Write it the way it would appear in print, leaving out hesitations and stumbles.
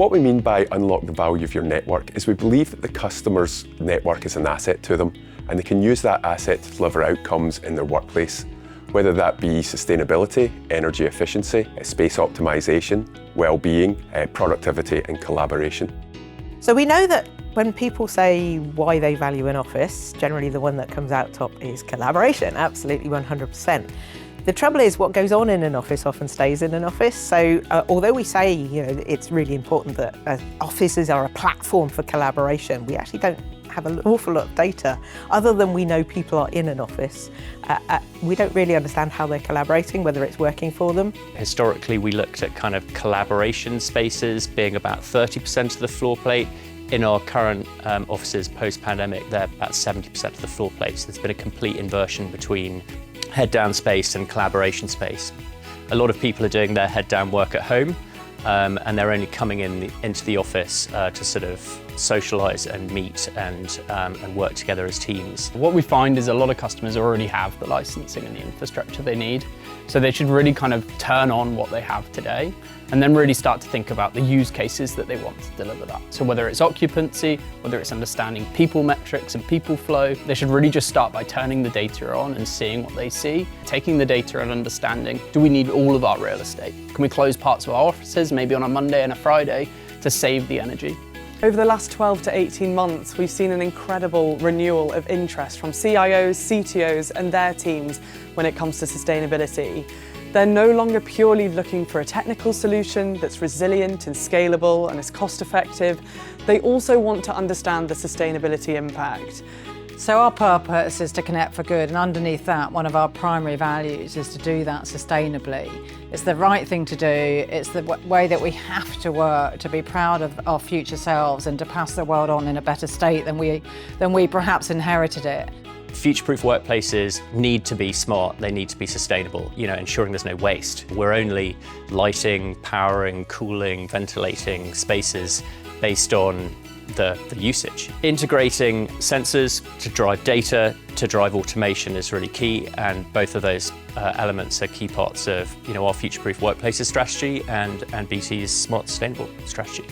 What we mean by unlock the value of your network is we believe that the customer's network is an asset to them, and they can use that asset to deliver outcomes in their workplace, whether that be sustainability, energy efficiency, space optimization, well-being, productivity and collaboration. So we know that when people say why they value an office, generally the one that comes out top is collaboration, absolutely 100%. The trouble is what goes on in an office often stays in an office. So although we say it's really important that offices are a platform for collaboration, we actually don't have an awful lot of data other than we know people are in an office. We don't really understand how they're collaborating, whether it's working for them. Historically, we looked at kind of collaboration spaces being about 30% of the floor plate. In our current offices post-pandemic, they're about 70% of the floor plate. So there's been a complete inversion between head-down space and collaboration space. A lot of people are doing their head-down work at home, and they're only coming into the office to sort of socialise and meet and work together as teams. What we find is a lot of customers already have the licensing and the infrastructure they need, so they should really kind of turn on what they have today and then really start to think about the use cases that they want to deliver that. So whether it's occupancy, whether it's understanding people metrics and people flow, they should really just start by turning the data on and seeing what they see, taking the data and understanding, do we need all of our real estate? Can we close parts of our offices, maybe on a Monday and a Friday, to save the energy? Over the last 12 to 18 months, we've seen an incredible renewal of interest from CIOs, CTOs and their teams when it comes to sustainability. They're no longer purely looking for a technical solution that's resilient and scalable and is cost-effective. They also want to understand the sustainability impact. So our purpose is to connect for good, and underneath that, one of our primary values is to do that sustainably. It's the right thing to do, it's the way that we have to work to be proud of our future selves and to pass the world on in a better state than we perhaps inherited it. Future-proof workplaces need to be smart, they need to be sustainable, ensuring there's no waste. We're only lighting, powering, cooling, ventilating spaces based on the usage. Integrating sensors to drive data, to drive automation is really key, and both of those elements are key parts of our future-proof workplaces strategy and BT's smart sustainable strategy.